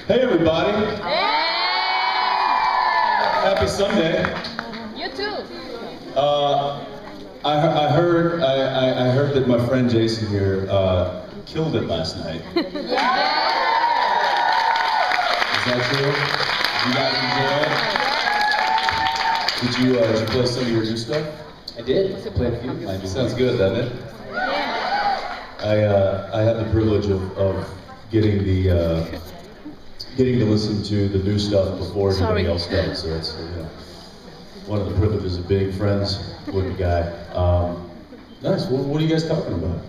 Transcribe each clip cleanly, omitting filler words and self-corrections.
Hey everybody! Hey! Happy Sunday! You too! I heard that my friend Jason here killed it last night. Yeah! Is that true? Did you enjoy it? Did you play some of your new stuff? I did. I played a few of mine. Sounds good, doesn't it? I had the privilege of getting to listen to the new stuff before anybody else does. So it's one of the privileges of being friends with a guy. Nice. What are you guys talking about?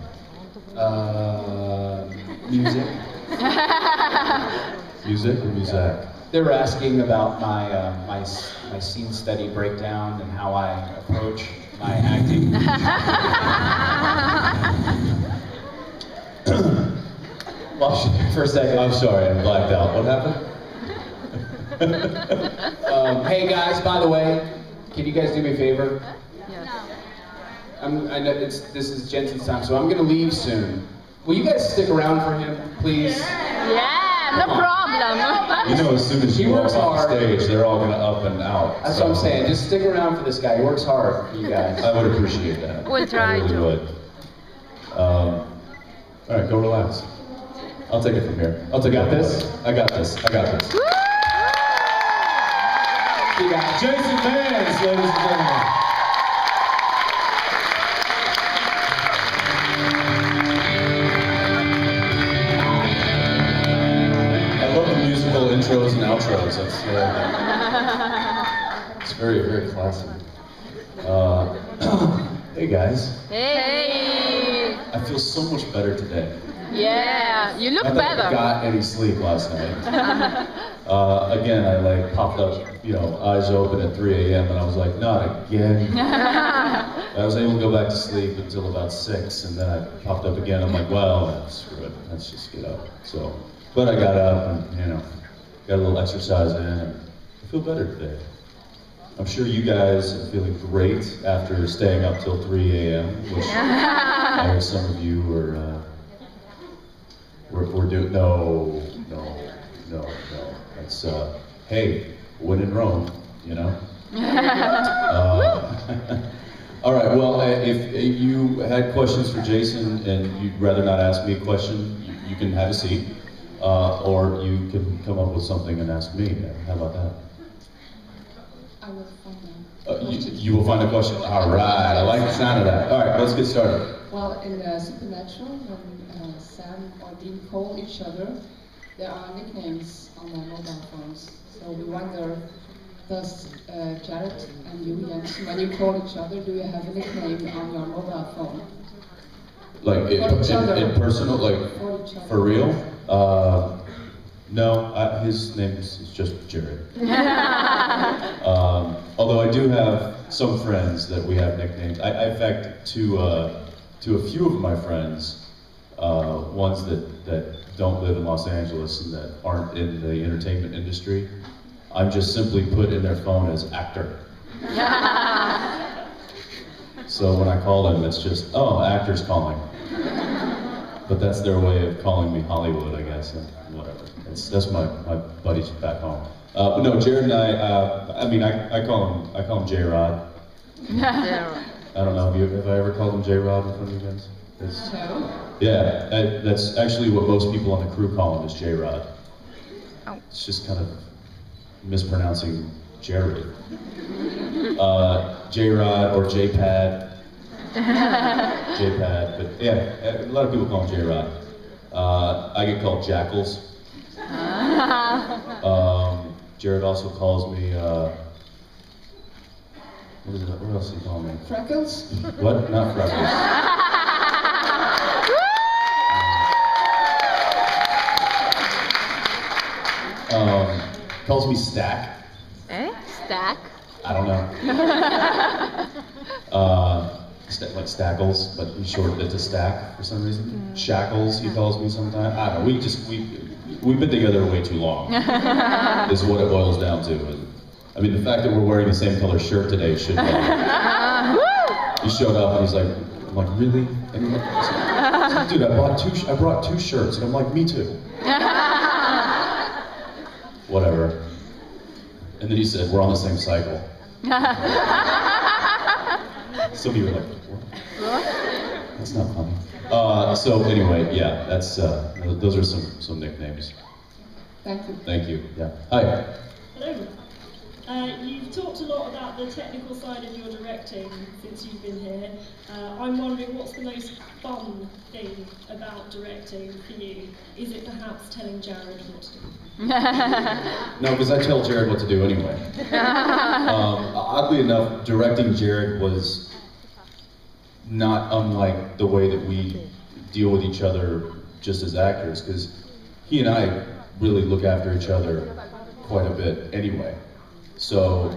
Music. Music or music? They were asking about my scene study breakdown and how I approach my acting. Well, for a second. I'm sorry, I blacked out. What happened? Hey guys, by the way, can you guys do me a favor? Yes. I know this is Jensen Sunday, so I'm gonna leave soon. Will you guys stick around for him, please? Yeah, no problem. You know, as soon as He you walk works off hard. stage, they're all going to up and out. That's what I'm saying. Just stick around for this guy. He works hard for you guys. I would appreciate that. We'll try I really to. would. All right, go relax. I'll take it from here. I'll take Got it. this? I got this. I got this. You guys. Jason Vance, ladies and gentlemen. I love the musical intros and outros. It's very, very classic. Hey guys, Hey! I feel so much better today. Yeah, you look I thought I better. got any sleep last night. Again, I popped up, eyes open at 3 a.m. and I was like, not again. I was able to go back to sleep until about 6, and then I popped up again. I'm like, well, screw it, let's just get up. So, but I got up and got a little exercise in, and I feel better today. I'm sure you guys are feeling great after staying up till 3 a.m., which I heard some of you were doing. No. That's, hey, when in Rome, All right, well, if you had questions for Jason and you'd rather not ask me a question, you can have a seat, or you can come up with something and ask me. How about that? I will find out. You will find a question. All right, I like the sound of that. All right, let's get started. Well, in Supernatural, when Sam or Dean call each other, there are nicknames on their mobile phones. So we wonder, does Jared and you, Jensen, when you call each other, do you have a nickname on your mobile phone? Like in personal, like For each other. for real? No, his name is just Jared. Although I do have some friends that we have nicknames. In fact, to a few of my friends, ones that don't live in Los Angeles and that aren't in the entertainment industry, I'm just simply put in their phone as actor. So when I call them, it's just, oh, actor's calling. But that's their way of calling me Hollywood, I guess, and whatever. That's my buddies back home. But no, Jared and I call him J-Rod. I don't know, have I ever called him J-Rod in front of you guys? No. Yeah, that's actually what most people on the crew call him, is J-Rod. Oh. It's just kind of mispronouncing Jared. J-Rod or J-Pad. J-Pad, but yeah, a lot of people call him J-Rod. I get called Jackals. Jared also calls me, what else does he call me? Freckles? What? Not Freckles. Calls me Stack. Eh? Stack? I don't know. Like Stackles, but he shortened it to Stack for some reason. Shackles, he calls me sometimes. I don't know. We've been together way too long. Is what it boils down to. I mean, the fact that we're wearing the same color shirt today should. He showed up and he's like, I'm like, really? And he's like, dude, I brought two shirts, and I'm like, me too. And then he said, we're on the same cycle. Some of you are like, what? That's not funny. So anyway, yeah, that's those are some nicknames. Thank you. Thank you. Yeah. Hi. Hello. You've talked a lot about the technical side of your directing since you've been here. I'm wondering, what's the most fun thing about directing for you? Is it perhaps telling Jared what to do? No, because I tell Jared what to do anyway. Oddly enough, directing Jared was not unlike the way that we deal with each other just as actors, because he and I really look after each other quite a bit anyway. So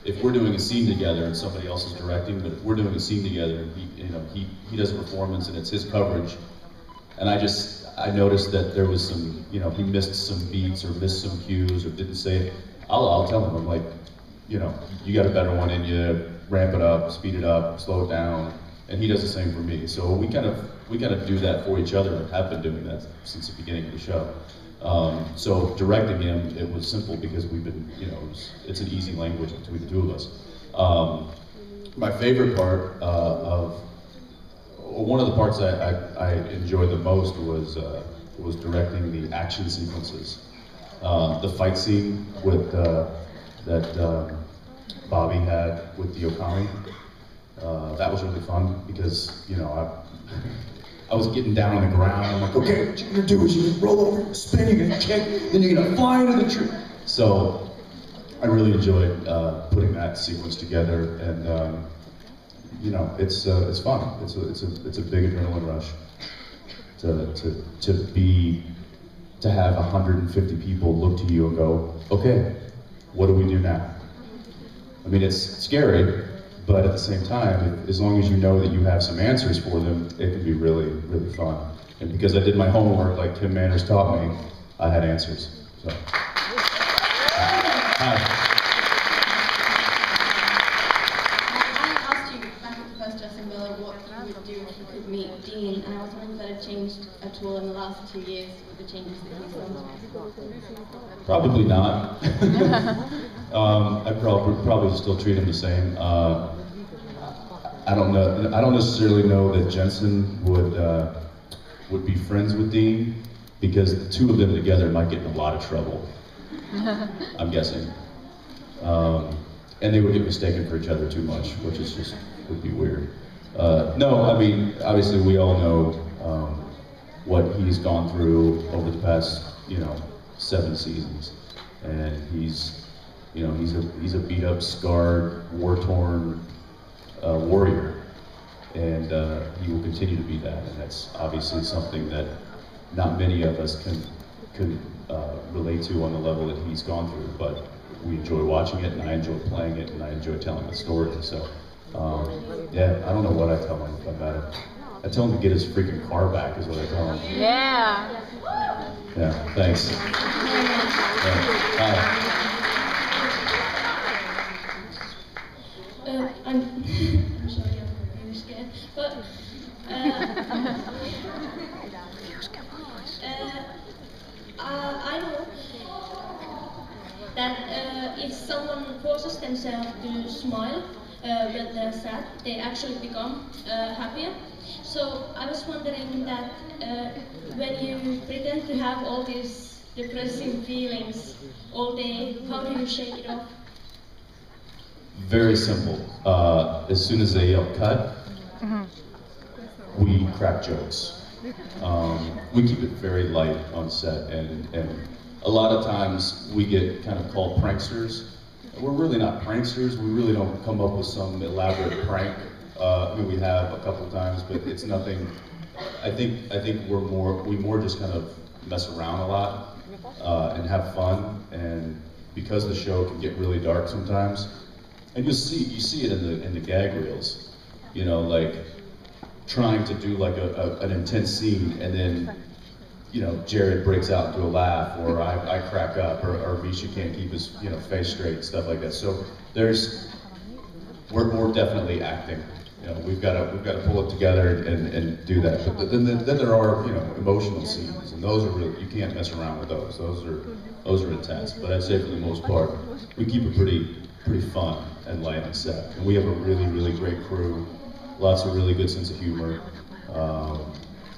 if we're doing a scene together and somebody else is directing, but if we're doing a scene together and he does a performance and it's his coverage, and I noticed that there was some, he missed some beats or missed some cues or didn't say it, I'll tell him, I'm like, you got a better one in you, ramp it up, speed it up, slow it down, and he does the same for me. So we kind of do that for each other and have been doing that since the beginning of the show. So directing him, it was simple because we've been, it's an easy language between the two of us. My favorite part one of the parts I enjoyed the most was directing the action sequences. The fight scene with that Bobby had with the Okami. That was really fun because I was getting down on the ground. I'm like, okay, what you're gonna do is you're gonna roll over, spin, you're gonna kick, then you're gonna fly into the tree. So I really enjoyed putting that sequence together, and it's fun. It's a big adrenaline rush to have 150 people look to you and go, okay, what do we do now? I mean, it's scary, but at the same time, as long as you know that you have some answers for them, it can be really, really fun. And because I did my homework like Tim Manners taught me, I had answers. So. Hi. I asked you back at the first dressing Miller what you would do if you could meet Dean, and I was wondering if that had changed at all in the last 2 years with the changes that he's done. Probably not. I'd probably still treat him the same. I don't know. I don't necessarily know that Jensen would be friends with Dean, because the two of them together might get in a lot of trouble. I'm guessing. And they would get mistaken for each other too much, which is would be weird. No, I mean, obviously we all know what he's gone through over the past, 7 seasons, and he's a beat up, scarred, war-torn warrior, and he will continue to be that, and that's obviously something that not many of us can relate to on the level that he's gone through, but we enjoy watching it, and I enjoy playing it, and I enjoy telling the story. So yeah, I don't know what I tell him about it. I tell him to get his freaking car back is what I tell him. Yeah. Yeah, thanks. Yeah. Hi. I'm sorry, I'm really scared, but I know that if someone forces themselves to smile when they're sad, they actually become happier. So I was wondering that when you pretend to have all these depressing feelings all day, how do you shake it off? Very simple. As soon as they yell cut, we crack jokes. We keep it very light on set, and a lot of times we get kind of called pranksters. We're really not pranksters. We really don't come up with some elaborate prank. I mean, we have a couple times, but it's nothing. I think we more just kind of mess around a lot and have fun, and because the show can get really dark sometimes. And you see it in the gag reels, like trying to do like an intense scene, and then Jared breaks out into a laugh, or I crack up, or Misha can't keep his face straight, stuff like that. So we're definitely acting, You know, we've got to pull it together and do that. But then there are, you know, emotional scenes, and those are really, you can't mess around with those. Those are intense. But I'd say for the most part, we keep it pretty fun and light and set. And we have a really great crew, lots of really good sense of humor,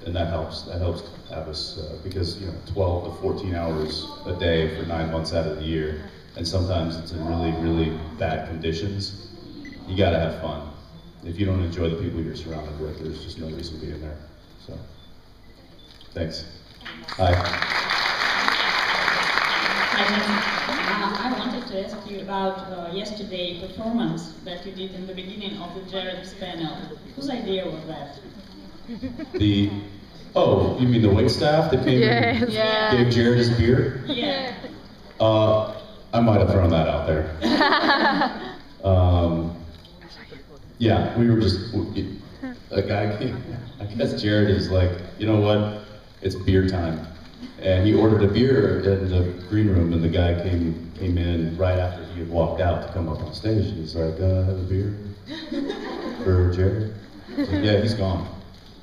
and that helps. That helps have us because, you know, 12 to 14 hours a day for 9 months out of the year, and sometimes it's in really bad conditions. You gotta have fun. If you don't enjoy the people you're surrounded with, there's just no reason being there. So, thanks. Hi. Hi, Jensen. I wanted to ask you about yesterday's performance that you did in the beginning of the Jared's panel. Whose idea was that? Oh, you mean the waitstaff that came Yes. and Yeah. gave Jared his beer? Yeah. I might have thrown that out there. Yeah, we were just, a guy came, I guess Jared is like, you know what, it's beer time. And he ordered a beer in the green room, and the guy came in right after he had walked out to come up on stage. And he's like, have a beer for Jared? I was like, yeah, he's gone.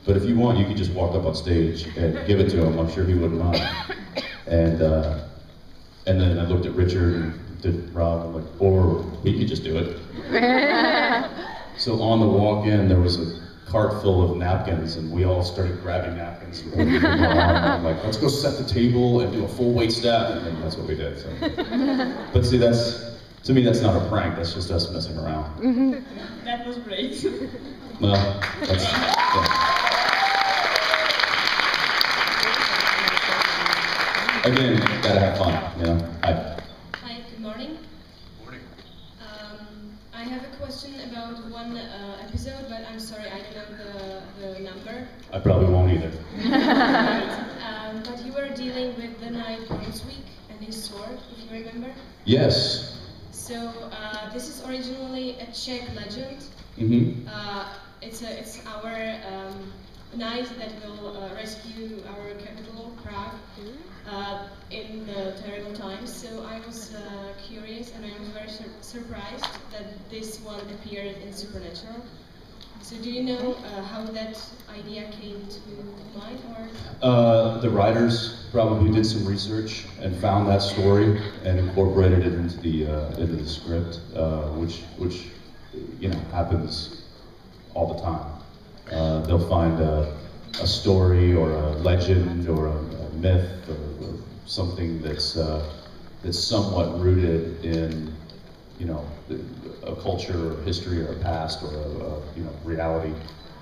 But if you want, you could just walk up on stage and give it to him. I'm sure he wouldn't mind. And then I looked at Richard and did Rob, I'm like, or we could just do it. So on the walk in, there was a cart full of napkins, and we all started grabbing napkins. And I'm like, let's go set the table and do a full wait staff, and then that's what we did. So. But see, to me, that's not a prank. That's just us messing around. That was great. Well, that's. Yeah. Again, gotta have fun, you know. Hi. Hi, good morning. Morning. I have a question about one episode, but I'm sorry, I don't know the number. I probably won't either. But you were dealing with the knight Brunswick and his sword, if you remember. Yes. So this is originally a Czech legend. Mm-hmm. It's our knight that will rescue our capital, Prague, in terrible times. So I was curious, and I was very surprised that this one appeared in Supernatural. So do you know how that idea came to mind, or? The writers probably did some research and found that story and incorporated it into the script, which you know happens all the time. They'll find a story or a legend or a myth or something that's somewhat rooted in, you know, a culture or history or a past or a you know, reality,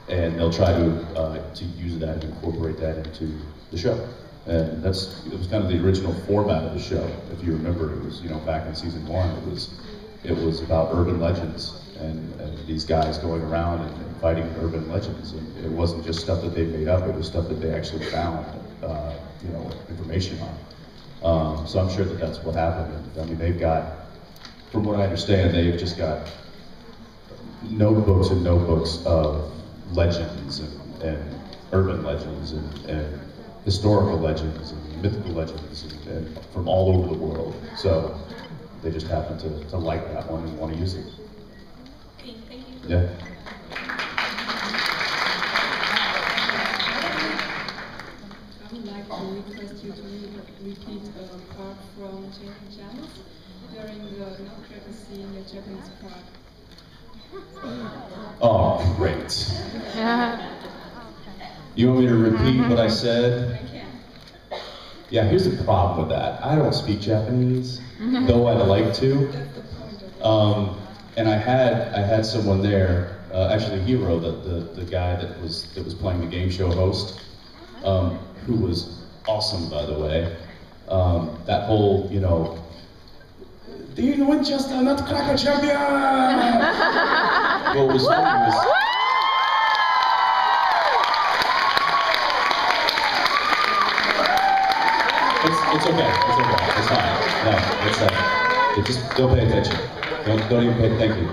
and they'll try to use that and incorporate that into the show. And it was kind of the original format of the show. If you remember, it was, you know, back in season 1, it was about urban legends and these guys going around and fighting urban legends. And it wasn't just stuff that they made up; it was stuff that they actually found, you know, information on. So I'm sure that that's what happened. And, I mean, they've got, from what I understand, they've just got notebooks and notebooks of legends and urban legends and historical legends and mythical legends and from all over the world. So they just happen to like that one and want to use it. Okay, thank you. Yeah. I would like to request you to repeat a part from Jibcon during the Nutcracker scene in Japanese Prague. Oh, great. You want me to repeat what I said? I can. Yeah, here's the problem with that. I don't speak Japanese, though I'd like to. And I had someone there, actually Hiro, the guy that was playing the game show host, who was awesome, by the way. That whole, you know, Dean Winchester, Nutcracker champion! What was funny was. It's okay. It's okay. It's fine. No, it's just don't pay attention. Don't even pay. Thank you.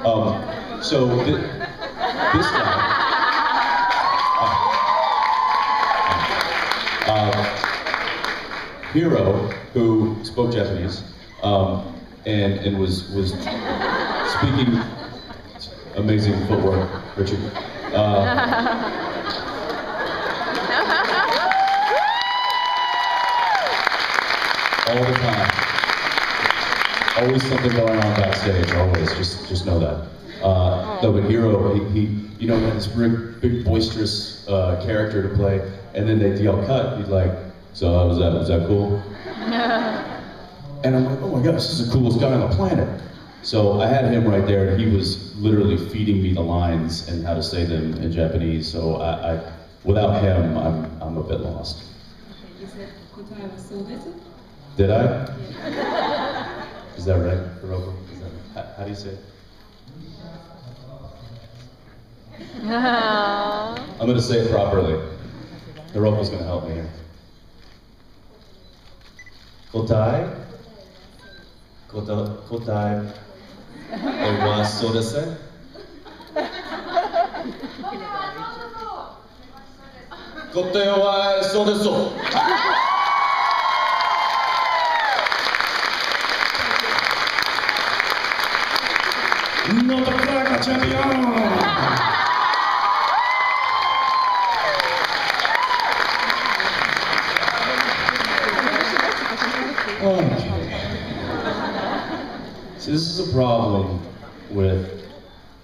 Yeah. So this guy, Hiro, who spoke Japanese, and was speaking. Amazing footwork, Richard. All the time. Always something going on backstage, always, just know that. No, but Hero, he you know, had this big boisterous character to play, and then they'd yell cut, he'd like, so was that cool? And I'm like, oh my gosh, this is the coolest guy on the planet. So I had him right there, and he was literally feeding me the lines and how to say them in Japanese, so I without him, I'm a bit lost. You said Kotai was so busy? Did I? Is that right, Hiroko? How do you say it? I'm going to say it properly. Hiroko's going to help me here. Kotai? Kotai wa so desu? Kotai wa so desu. Not the flag champion! Okay. See, this is a problem with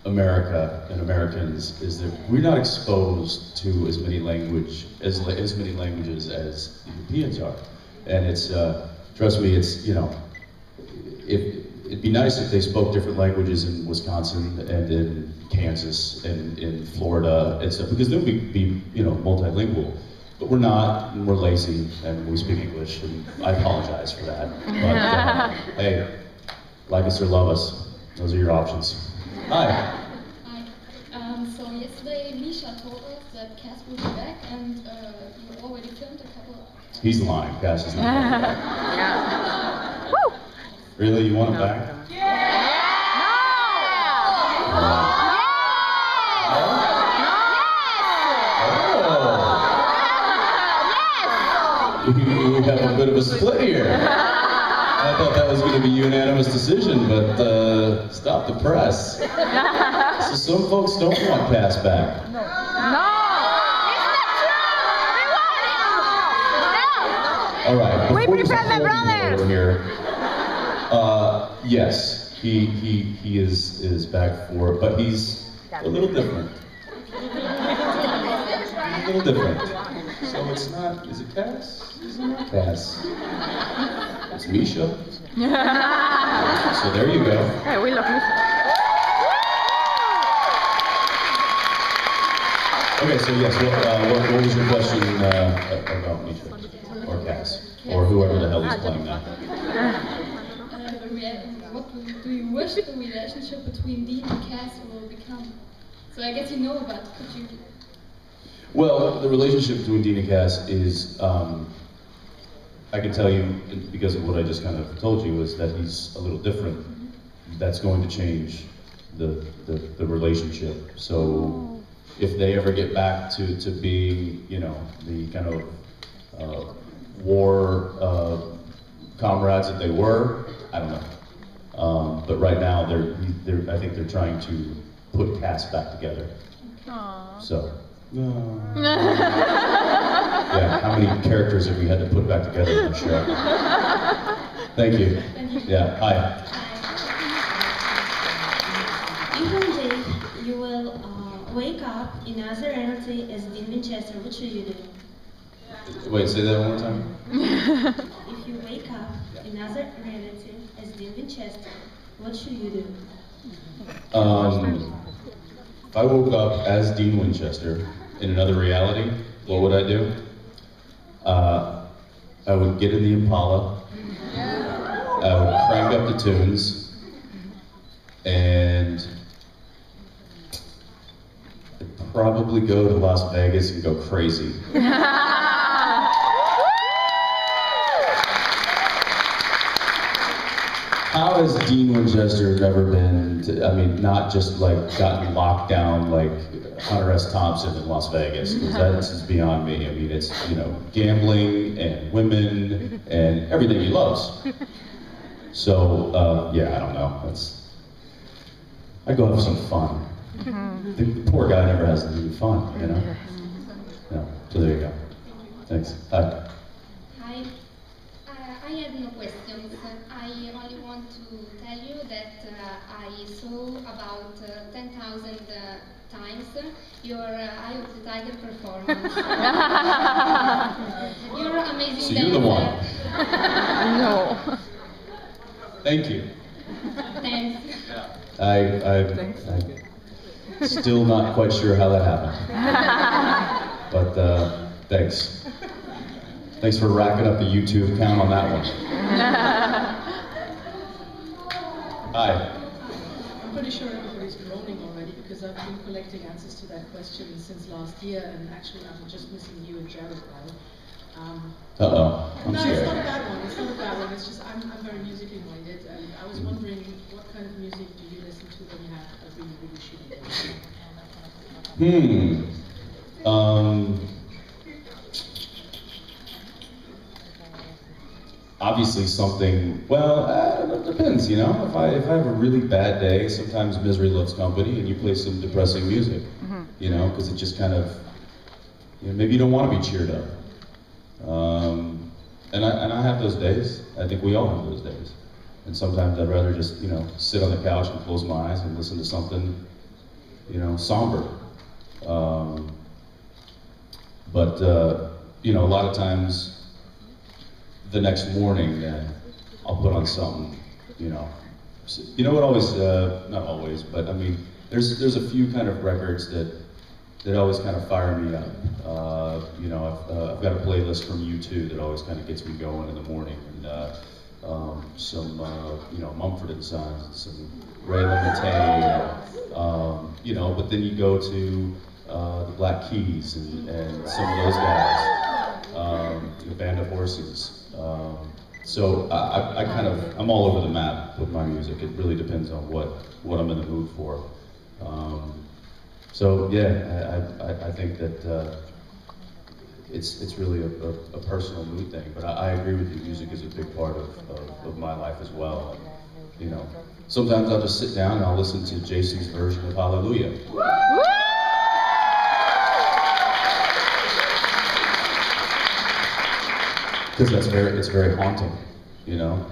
America and Americans, is that we're not exposed to as many languages as Europeans are, and it's trust me, it's, you know, it'd be nice if they spoke different languages in Wisconsin and in Kansas and in Florida and stuff, because then we'd be, you know, multilingual. But we're not, and we're lazy, and we speak English, and I apologize for that. But hey, like us or love us, those are your options. Hi. Hi. So yesterday Misha told us that Cass will be back, and you already filmed a couple of... He's lying, Cass is not back. Really, you want him back? We have a bit of a split here. I thought that was going to be a unanimous decision, but stop the press. So some folks don't want Cass back. No! It's not true! We want it! No! All right, We before you prefer the hold brothers! over here, yes, he is back for, but he's a little different. A little different. So it's not, is it Cass? It's not Cass. It's Misha. So there you go. Hey, we love Misha. Okay, so yes, what was your question about Misha? Or Cass? Or whoever the hell is playing that? What do you wish the relationship between Dean and Cass will become? So I guess you know about it, could you... Well, the relationship between Dean and Cass is, I can tell you, because of what I just kind of told you, is that he's a little different. That's going to change the relationship. So if they ever get back to being, you know, the kind of war comrades that they were, I don't know. But right now, I think they're trying to put Cass back together. Aww. So. Yeah, how many characters have we had to put back together in the show? Thank you. Yeah, hi. If one day you will wake up in another reality as Dean Winchester, what should you do? Wait, say that one more time. If you wake up in another reality as Dean Winchester, what should you do? If I woke up as Dean Winchester in another reality, what would I do? I would get in the Impala, I would crank up the tunes, and I'd probably go to Las Vegas and go crazy. How has Dean Winchester never been, I mean, not just like gotten locked down like Hunter S. Thompson in Las Vegas, because that's just beyond me. I mean, it's, you know, gambling and women and everything he loves. So, yeah, I don't know. I'd go have some fun. The poor guy never has any fun, you know? Yeah, so there you go. Thanks. Hi. Hi. I have no questions. I only want to tell you that I saw about 10,000 times your Eye of the Tiger performance. You're amazing. So you're the one. No. Thank you. Thanks. I'm still not quite sure how that happened. But thanks. Thanks for racking up the YouTube count on that one. Hi. I'm pretty sure everybody's groaning already because I've been collecting answers to that question since last year, and actually I'm just missing you and Jared now. Uh-oh. I'm no, scared. it's not a bad one. It's not a bad one. It's just I'm very musically minded, and I was wondering what kind of music do you listen to when you have a really, really shitty day? Obviously something, well, it depends, you know? If I have a really bad day, sometimes misery loves company and you play some depressing music, you know? Because it just kind of, you know, maybe you don't want to be cheered up. And I have those days. I think we all have those days. And sometimes I'd rather just, you know, sit on the couch and close my eyes and listen to something, you know, somber. You know, a lot of times, the next morning, then I'll put on something, you know. You know what always, not always, but I mean, there's a few kind of records that always kind of fire me up. You know, I've got a playlist from U2 that always kind of gets me going in the morning, and some, you know, Mumford & Sons, some Ray LaMontagne, you know, but then you go to the Black Keys and some of those guys, the Band of Horses. So I kind of, I'm all over the map with my music. It really depends on what I'm in the mood for. So yeah, I think that it's really a personal mood thing. But I agree with you. Music is a big part of my life as well. And, you know, sometimes I'll just sit down and I'll listen to JC's version of Hallelujah. Because it's very haunting, you know,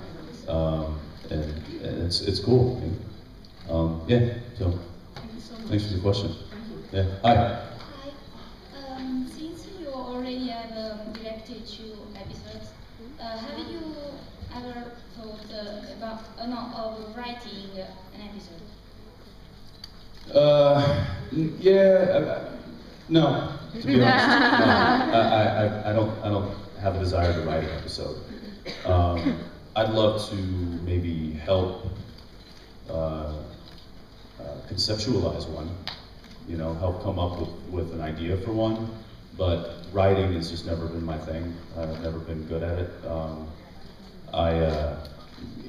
and it's cool. Yeah. So thanks for the question. Yeah. Hi. Hi. Since you already have directed 2 episodes, have you ever thought of writing an episode? Yeah. No. To be honest, no. I don't have a desire to write an episode. I'd love to maybe help conceptualize one, you know, help come up with an idea for one, but writing has just never been my thing. I've never been good at it.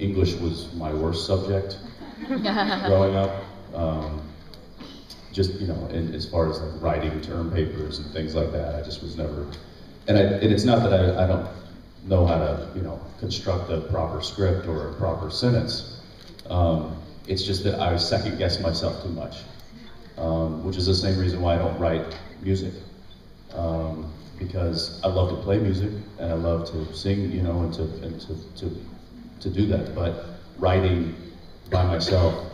English was my worst subject growing up. Just, you know, as far as like writing term papers and things like that, I just was never. And it's not that I don't know how to, you know, construct a proper script or a proper sentence. It's just that I second guess myself too much, which is the same reason why I don't write music. Because I love to play music and I love to sing, you know, and to do that. But writing by myself,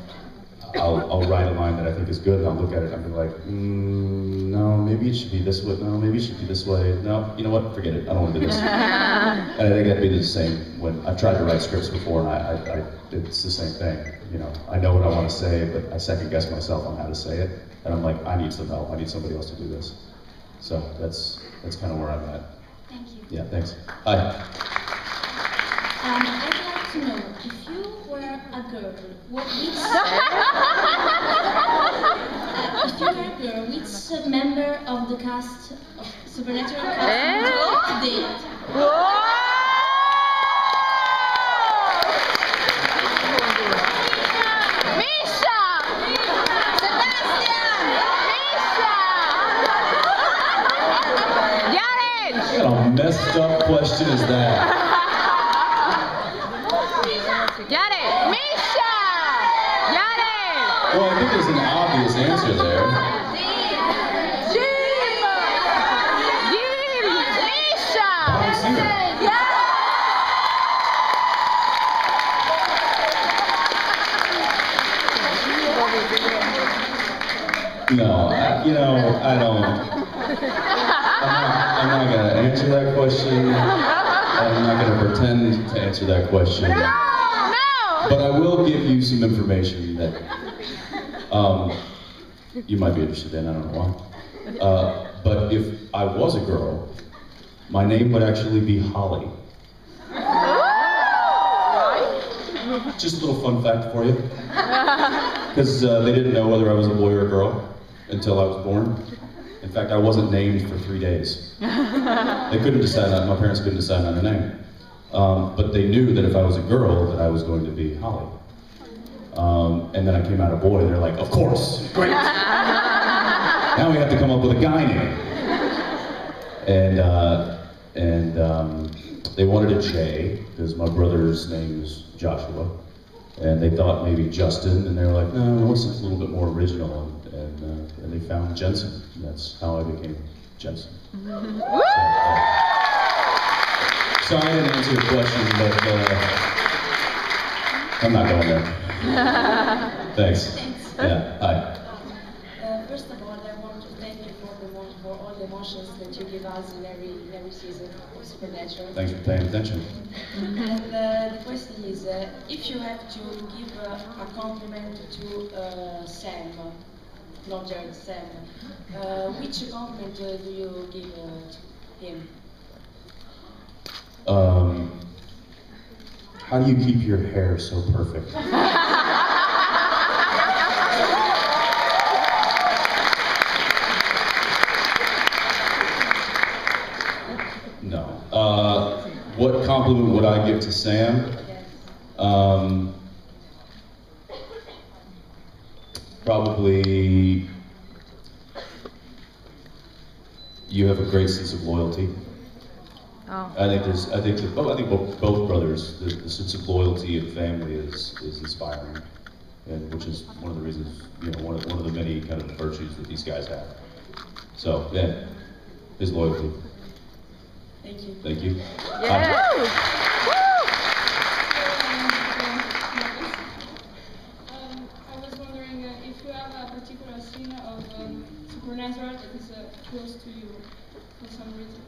I'll write a line that I think is good, and I'll look at it and I'll be like, no, maybe it should be this way. No, maybe it should be this way. No, you know what? Forget it. I don't want to do this. And I think that'd be the same when I've tried to write scripts before, and it's the same thing. You know, I know what I want to say, but I second guess myself on how to say it, and I'm like, I need some help. I need somebody else to do this. So that's kind of where I'm at. Thank you. Yeah, thanks. Hi. I'd like to know, if you were a girl, which member of the cast of Supernatural cast would you like to date? Misha! Sebastian! Misha! Jared! What kind of messed up question is that? Jared! Misha! Jared! Well, I think there's an obvious answer there. Bobby Singer. No, I don't. I'm not going to answer that question. I'm not going to pretend to answer that question. No! But I will give you some information that you might be interested in. I don't know why. But if I was a girl, my name would actually be Holly. Just a little fun fact for you. Because they didn't know whether I was a boy or a girl until I was born. In fact, I wasn't named for 3 days. They couldn't decide on, my parents couldn't decide on a name. But they knew that if I was a girl, that I was going to be Holly. And then I came out a boy, and they're like, of course, great. Now we have to come up with a guy name. And they wanted a J, because my brother's name is Joshua. And they thought maybe Justin, and they were like, no, what's something a little bit more original? And they found Jensen. And that's how I became Jensen. Sorry I didn't answer your question, but I'm not going there. Thanks. Yeah, hi. First of all, I want to thank you for all the emotions that you give us in every season of Supernatural. Thanks for paying attention. And the question is, if you have to give a compliment to Sam, not Jared, Sam, which compliment do you give to him? How do you keep your hair so perfect? No. What compliment would I give to Sam? Probably, you have a great sense of loyalty. Oh. I think both brothers, the sense of loyalty and family is inspiring, and which is one of the reasons, one of the many kind of virtues that these guys have. So yeah, his loyalty. Thank you. Thank you. Yeah. I was wondering if you have a particular scene of Supernatural that is close to you for some reason.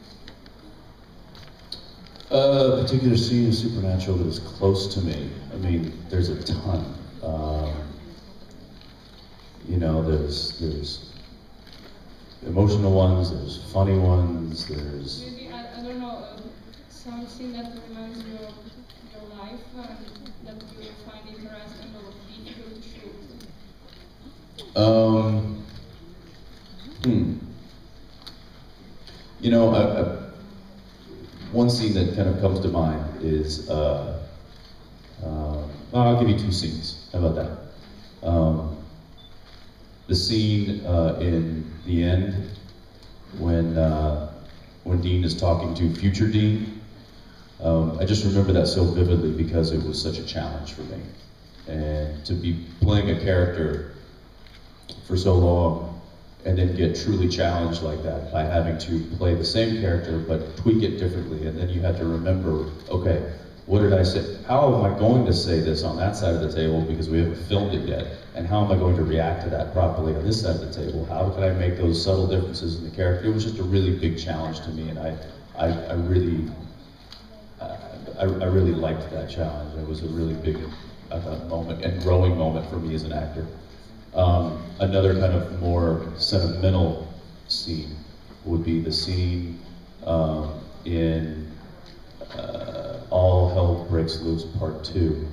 A particular scene of Supernatural that is close to me. I mean, there's a ton. There's emotional ones, there's funny ones, there's... Maybe, I don't know, some scene that reminds you of your life and that you find interesting or difficult to shoot. One scene that kind of comes to mind is, I'll give you two scenes. How about that? The scene in the end when Dean is talking to future Dean. I just remember that so vividly because it was such a challenge for me. And to be playing a character for so long and then get truly challenged like that by having to play the same character but tweak it differently, and then you had to remember, okay, what did I say? How am I going to say this on that side of the table because we haven't filmed it yet? And how am I going to react to that properly on this side of the table? How can I make those subtle differences in the character? It was just a really big challenge to me, and I really liked that challenge. It was a really big moment and growing moment for me as an actor. Another kind of more sentimental scene would be the scene in All Hell Breaks Loose Part 2,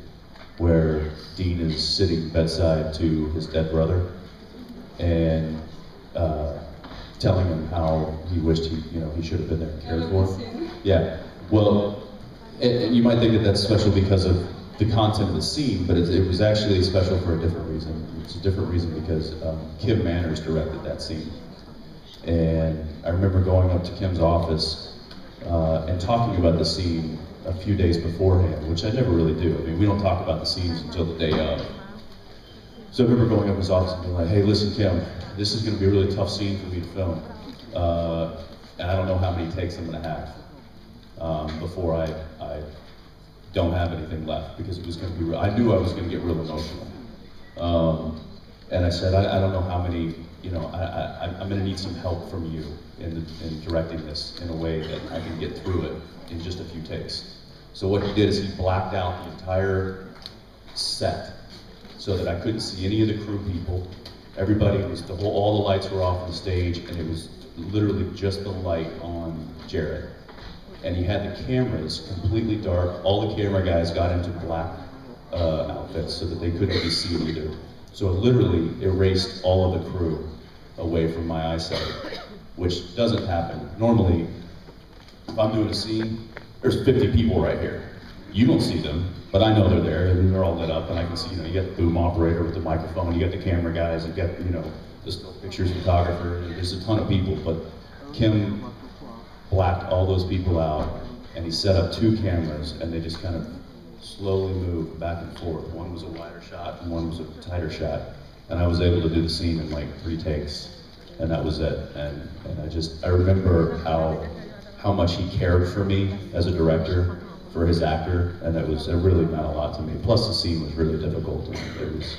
where Dean is sitting bedside to his dead brother and telling him how he wished he should have been there and cared for him. Yeah. Well, and you might think that that's special because of the content of the scene, but it was actually special for a different reason. It's a different reason because Kim Manners directed that scene. And I remember going up to Kim's office and talking about the scene a few days beforehand, which I never really do. I mean, we don't talk about the scenes until the day of. So I remember going up to his office and being like, hey, listen, Kim, this is going to be a really tough scene for me to film. And I don't know how many takes I'm going to have before I don't have anything left, because it was going to be, I knew I was going to get real emotional. And I said, I don't know how many, you know, I'm going to need some help from you in directing this in a way that I can get through it in just a few takes. So what he did is he blacked out the entire set so that I couldn't see any of the crew people. Everybody was, all the lights were off on the stage, and it was literally just the light on Jared. And he had the cameras completely dark. All the camera guys got into black outfits so that they couldn't be seen either. So it literally erased all of the crew away from my eyesight, which doesn't happen. Normally, if I'm doing a scene, there's 50 people right here. You don't see them, but I know they're there, and they're all lit up, and I can see, you know, you got the boom operator with the microphone, you got the camera guys, you got, you know, the still pictures photographer, there's a ton of people, but Kim blacked all those people out, and he set up 2 cameras, and they just kind of slowly moved back and forth. One was a wider shot, and one was a tighter shot, and I was able to do the scene in like 3 takes, and that was it. And I remember how much he cared for me as a director, for his actor, and it really meant a lot to me. Plus the scene was really difficult, and it was.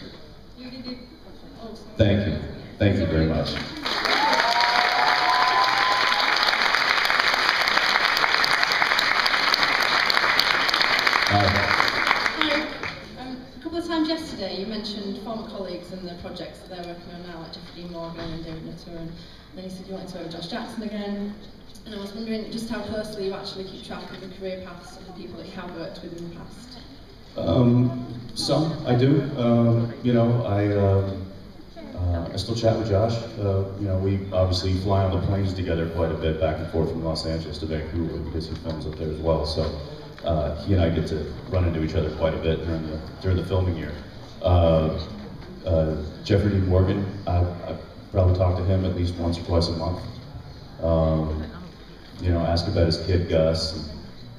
Thank you very much. A couple of times yesterday you mentioned former colleagues and the projects that they're working on now, like Jeffrey Morgan and David Nutter, and then you said you wanted to work with Josh Jackson again. And I was wondering just how closely you actually keep track of the career paths of the people that you have worked with in the past. Some I do. You know, I still chat with Josh. You know, we obviously fly on the planes together quite a bit, back and forth from Los Angeles to Vancouver, because he films up there as well. So he and I get to run into each other quite a bit during the filming year. Jeffrey Dean Morgan, I probably talk to him at least once or twice a month. You know, ask about his kid Gus and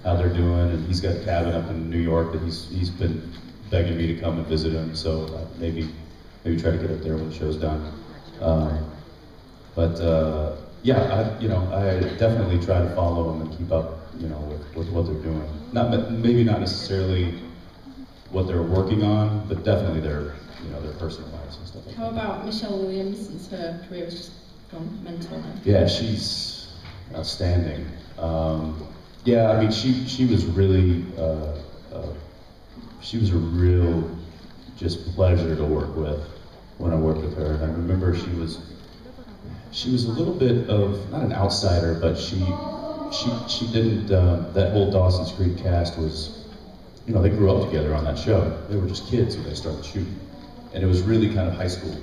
how they're doing, and he's got a cabin up in New York that he's been begging me to come and visit him. So maybe try to get up there when the show's done. Yeah, I definitely try to follow them and keep up, you know, with what they're doing. Maybe not necessarily what they're working on, but definitely their personal lives and stuff like that. How about Michelle Williams, since her career has just gone mental now? Yeah, she's outstanding. Yeah, I mean, she was really, she was a real just pleasure to work with when I worked with her. And I remember she was a little bit of, not an outsider, but she didn't, that whole Dawson's Creek cast was, you know, they grew up together on that show. They were just kids when they started shooting. And it was really kind of high school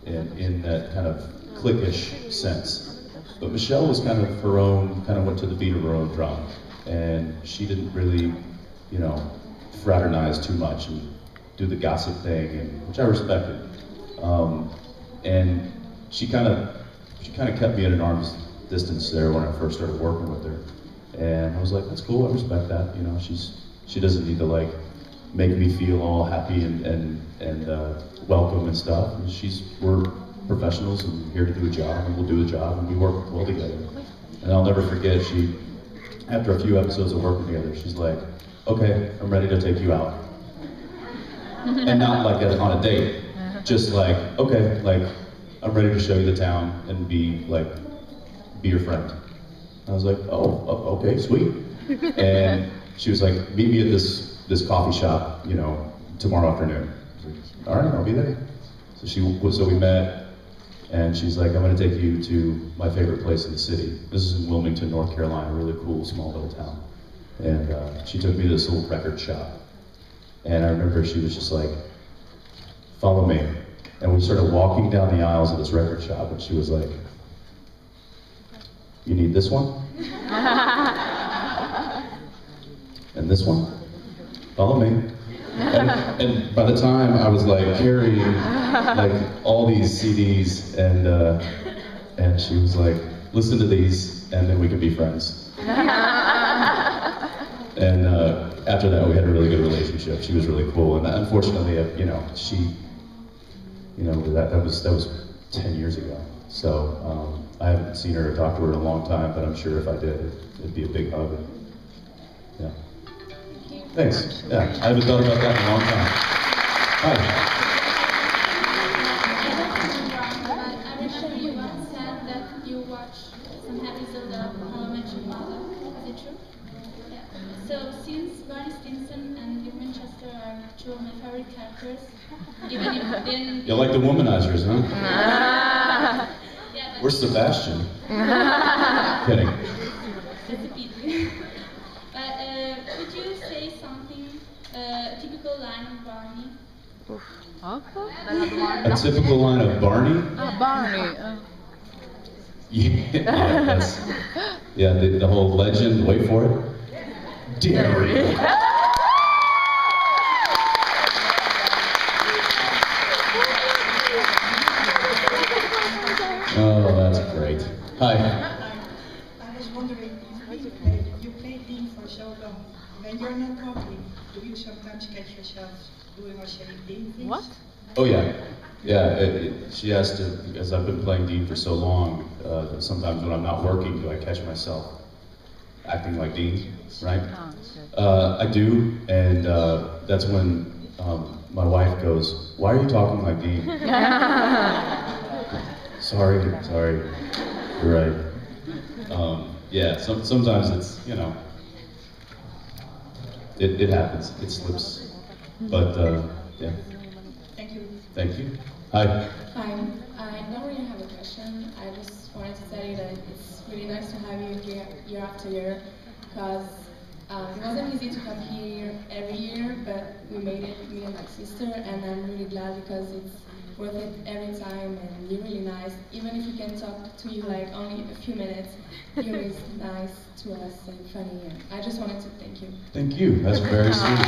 in that kind of cliquish sense. But Michelle was kind of her own, kind of went to the beat of her own drum. And she didn't really, you know, fraternize too much and do the gossip thing, which I respected. And she kind of kept me at an arm's distance there when I first started working with her. And I was like, that's cool, I respect that. You know, she doesn't need to like make me feel all happy and welcome and stuff. And we're professionals and here to do a job, and we'll do a job, and we work well together. And I'll never forget, after a few episodes of working together, she's like, okay, I'm ready to take you out. And not like on a date, just like, okay, like, I'm ready to show you the town and be your friend. I was like, oh, okay, sweet. And she was like, meet me at this coffee shop, you know, tomorrow afternoon. I was like, all right, I'll be there. So we met, and she's like, I'm gonna take you to my favorite place in the city. This is in Wilmington, North Carolina, a really cool, small little town. And she took me to this little record shop. And I remember she was just like, follow me. And we started walking down the aisles of this record shop, and she was like, you need this one? And this one? Follow me. And by the time I was like carrying like all these CDs, and she was like, listen to these, and then we can be friends. And after that, we had a really good relationship. She was really cool, and unfortunately, you know, you know, that was 10 years ago. So I haven't seen her or talked to her in a long time, but I'm sure if I did, it'd be a big hug. Yeah. Thanks. Yeah, I haven't thought about that in a long time. Hi. I remember you once said that you watched some episodes of How I Met Your Mother. Is it true? Yeah. So since Barney Stinson and Dick Winchester are two of my favorite characters, even if you didn't... You like the womanizers, huh? Yeah, Where's Sebastian? Kidding. That's a pity. But could you say something, a typical line of Barney? A typical line of Barney? Barney. Yeah, the whole legend, wait for it. Dairy. Oh, that's great. Hi. I was wondering, you played Dean for so long. When you're not talking, do you sometimes catch yourself doing or saying Dean things? What? Oh yeah, yeah. She asked, because I've been playing Dean for so long, that sometimes when I'm not working, do I catch myself acting like Dean, right? I do, and that's when my wife goes, "Why are you talking like Dean?" Sorry, you're right. Yeah, sometimes it's, you know, it happens, it slips, but yeah. Thank you. Thank you. Hi. Hi, I don't really have a question. I just wanted to tell you that it's really nice to have you here year after year, because it wasn't easy to come here every year, but we made it, me and my sister, and I'm really glad because it's worth it every time, and you're really nice. Even if we can talk to you like only a few minutes, you're always nice to us and funny, and I just wanted to thank you. Thank you. That's very sweet.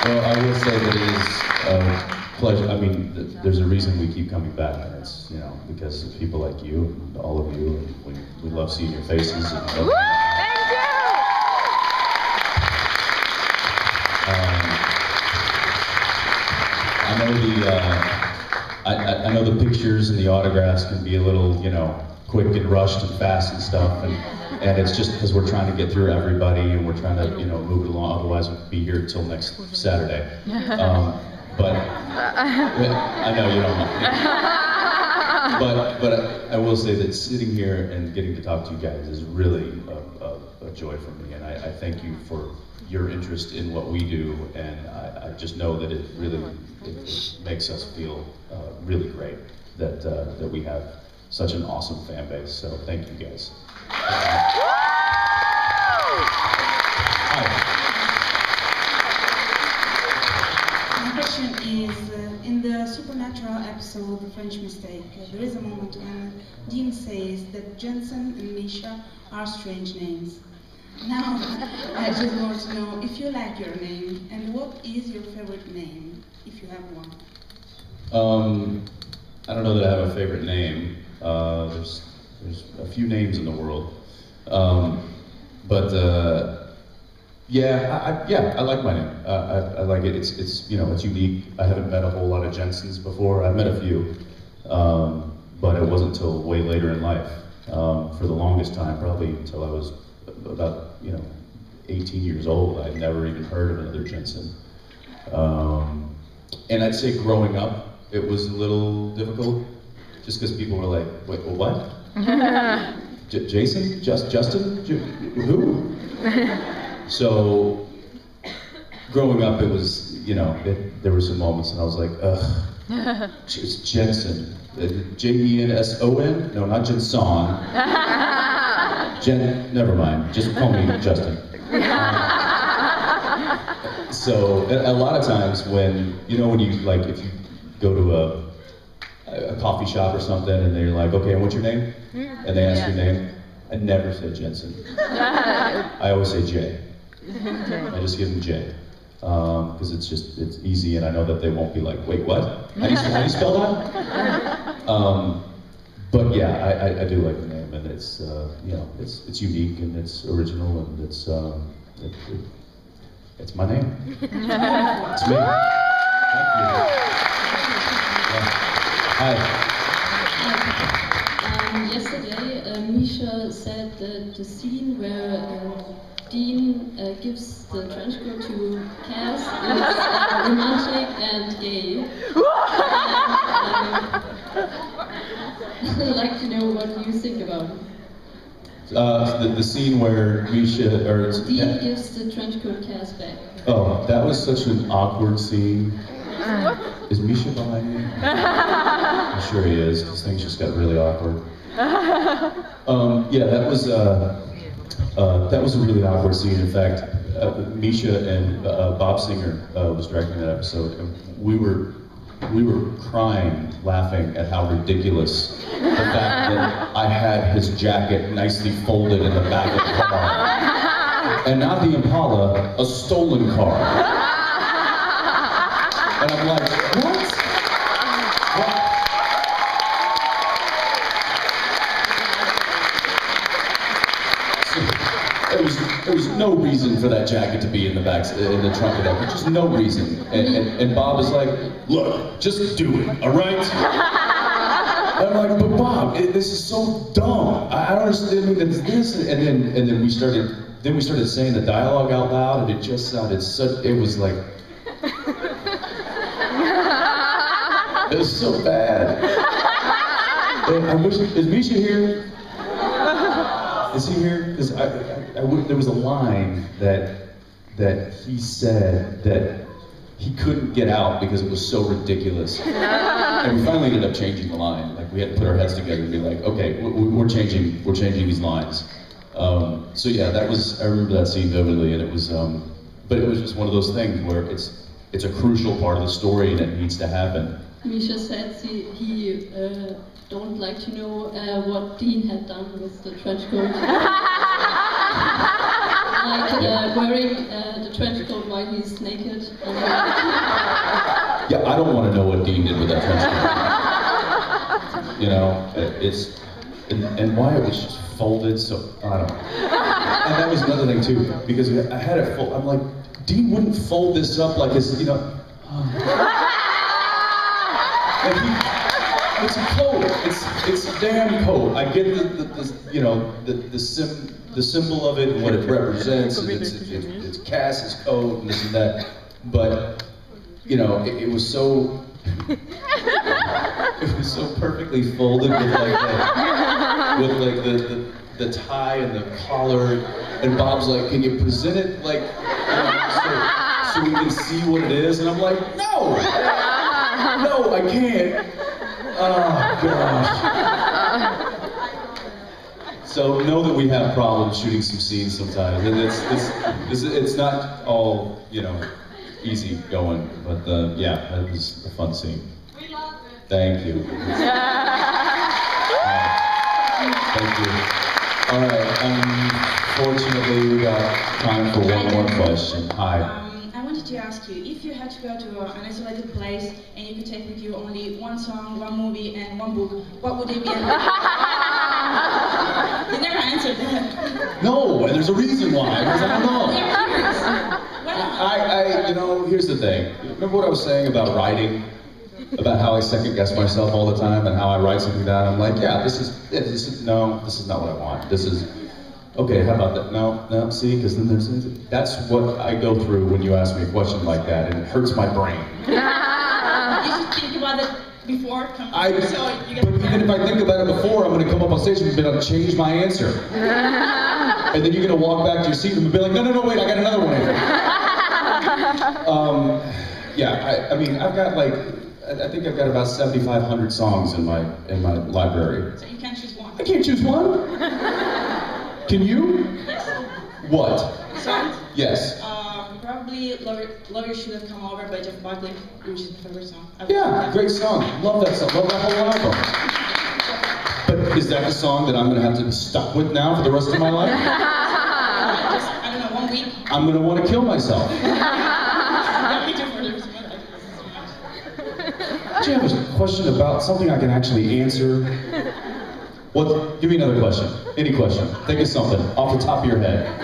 Well, I will say that it is a pleasure. I mean, there's a reason we keep coming back, and it's, you know, because of people like you, and all of you, and we love seeing your faces. And Woo! Thank you! I know the pictures and the autographs can be a little, you know, quick and rushed and fast and stuff, and it's just because we're trying to get through everybody, and we're trying to, you know, move it along. Otherwise, we'll be here till next Saturday. But I know you don't know. But I will say that sitting here and getting to talk to you guys is really a joy for me, and I thank you for your interest in what we do, and I just know that it really it makes us feel really great that we have such an awesome fan base. So thank you guys. My question is, in the Supernatural episode, The French Mistake, there is a moment when Dean says that Jensen and Misha are strange names. Now, I just want to know if you like your name, and what is your favorite name, if you have one? I don't know that I have a favorite name. There's a few names in the world, but yeah, I like my name. I like it. It's you know, it's unique. I haven't met a whole lot of Jensens before. I've met a few, but it wasn't until way later in life. For the longest time, probably until I was about 18 years old, I'd never even heard of another Jensen. And I'd say growing up, it was a little difficult, just because people were like, "Wait, what? Jason? Justin? Who?" So, growing up, it was, there were some moments, and I was like, ugh, it's Jensen. Jenson? No, not Jensen. Never mind, just call me Justin. So, a lot of times when you, like, if you go to a coffee shop or something, and they're like, okay, and what's your name? And they ask your name, I never say Jensen. I always say Jay. I just give them Jay. Because it's easy, and I know that they won't be like, wait, what? How do you spell that? But yeah, I do like the name, and it's, it's unique, and it's original, and It's my name. It's me. Thank you. Yeah. Hi. Yesterday, Misha said that the scene where Dean gives the trench coat to Cass is romantic and gay. I'd like to know what you think about it. The scene where Misha or Dean gives the trench coat Cass back. Oh, that was such an awkward scene. Is Misha behind me? I'm sure he is, because things just got really awkward. Yeah, that was a really awkward scene. In fact, Misha and Bob Singer was directing that episode, and we were crying, laughing at how ridiculous the fact that I had his jacket nicely folded in the back of the car, and not the Impala, a stolen car. And I'm like, what? There was no reason for that jacket to be in the back, in the trunk of that, just no reason. And Bob is like, look, just do it, all right? And I'm like, but Bob, this is so dumb. I don't understand. I mean, it's this, and then we started saying the dialogue out loud, and it just sounded such. It was like, it was so bad. And I wish, is Misha here? Is he here? Because there was a line that he said that he couldn't get out because it was so ridiculous. And we finally ended up changing the line. Like, we had to put our heads together and be like, okay, we're changing these lines. So yeah, I remember that scene vividly, and it was, but it was just one of those things where it's a crucial part of the story and it needs to happen. Misha said he don't like to know what Dean had done with the trench coat. Like wearing the trench coat while he's naked. Yeah, I don't want to know what Dean did with that trench coat. You know, and why it was just folded, so I don't know. And that was another thing too, because I had it fold. I'm like, Dean wouldn't fold this up like his, you know. It's a coat. It's a damn coat. I get the symbol of it and what it represents. And it's Cass's coat and this and that. But you know, it was so perfectly folded with the tie and the collar. And Bob's like, "Can you present it like so we can see what it is?" And I'm like, "No, no, I can't." Oh, gosh. So know that we have problems shooting some scenes sometimes. And it's not all, you know, easy going. But yeah, that was a fun scene. We love it. Thank you. Thank you. All right, fortunately we got time for one more question. Hi. I wanted to ask you, if you had to go to an isolated place and you could take with you only one song, one movie, and one book, what would it be? You never answered that. No, and there's a reason why, because I don't know. You know, here's the thing. Remember what I was saying about writing? About how I second guess myself all the time and how I write something down. I'm like, yeah, this is not what I want. This is, okay, how about that? No, see, because then that's what I go through when you ask me a question like that, and it hurts my brain. You should think about it before. But even if I think about it before, I'm going to come up on stage and be able to change my answer. And then you're going to walk back to your seat and be like, no, wait, I got another one. Yeah, I mean, I've got like, I think I've got about 7,500 songs in my library. So you can't choose one. I can't choose one? Can you? Yes. What? Songs? Yes. Probably Love You Should Have Come Over by Jeff Buckley, which is my favorite song. Yeah, great song. Love that song. Love that whole album. But is that the song that I'm going to have to be stuck with now for the rest of my life? I don't know, 1 week. I'm going to want to kill myself. Do you have a question about something I can actually answer? What? Give me another question. Any question. Think of something off the top of your head. I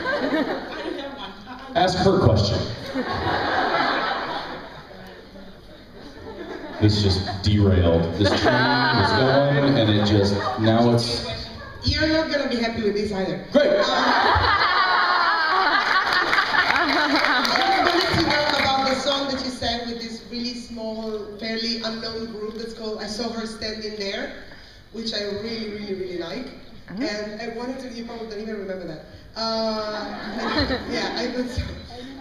don't have one. Ask her question. This just derailed. This train was going, and it just, now it's... You're not gonna be happy with this either. Great! I wanted to know about the song that you sang with this really small, fairly unknown group that's called I Saw Her Standing There, which I really, really, really like. And I wanted to, you probably don't even remember that. Yeah, I thought so.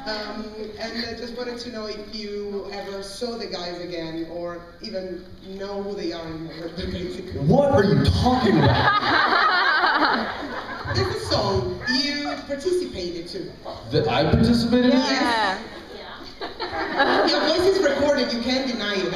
And I just wanted to know if you ever saw the guys again, or even know who they are anymore, basically. What are you talking about? There's a song you participated to. That I participated in? Yes. Your voice is recorded, you can't deny it.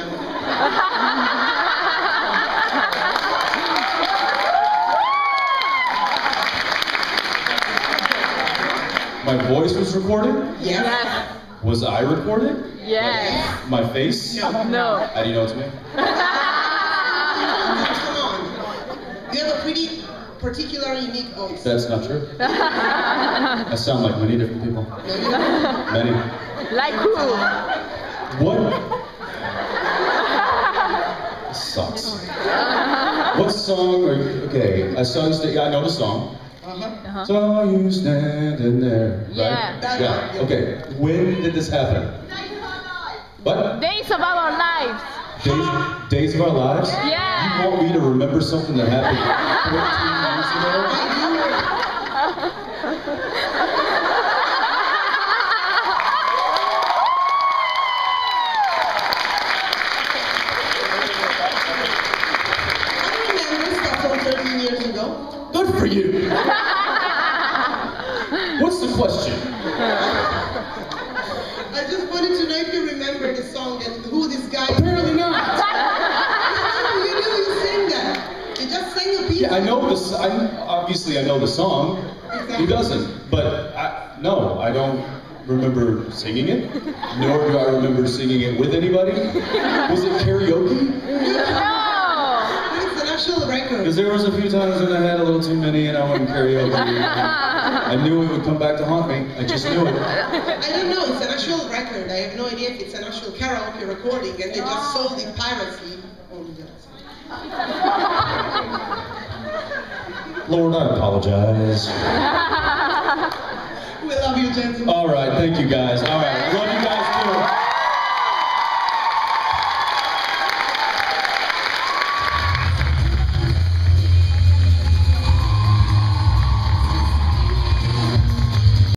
My voice was recorded? Yes. Was I recorded? Yes. My face? No. No. How do you know it's me? Come on. You have a pretty particular, unique voice. That's not true. I sound like many different people. No, you don't. Many. Like who? What? This sucks. What song are you, okay, I saw you stand, yeah, I know the song. Saw you standing there, right? Yeah. Okay, when did this happen? What? Days of our lives. Days of our lives? Yeah. You want me to remember something that happened 14 years I remember stuff from 13 years ago. Good for you! What's the question? I just wanted to know if you remember the song and who this guy is. Apparently not. You do, you sing that. You just sang a piece. Yeah, I know this. Obviously, I know the song. Exactly. Who doesn't? But no, I don't remember singing it. Nor do I remember singing it with anybody. Was it karaoke? No. It's an actual record. Because there was a few times when I had a little too many and I went karaoke. I knew it would come back to haunt me. I just knew it. I don't know. It's an actual record. I have no idea if it's an actual karaoke recording, and they just sold it piracy. Lord, I apologize. We love you, Jensen. All right, thank you guys. All right, love you guys too.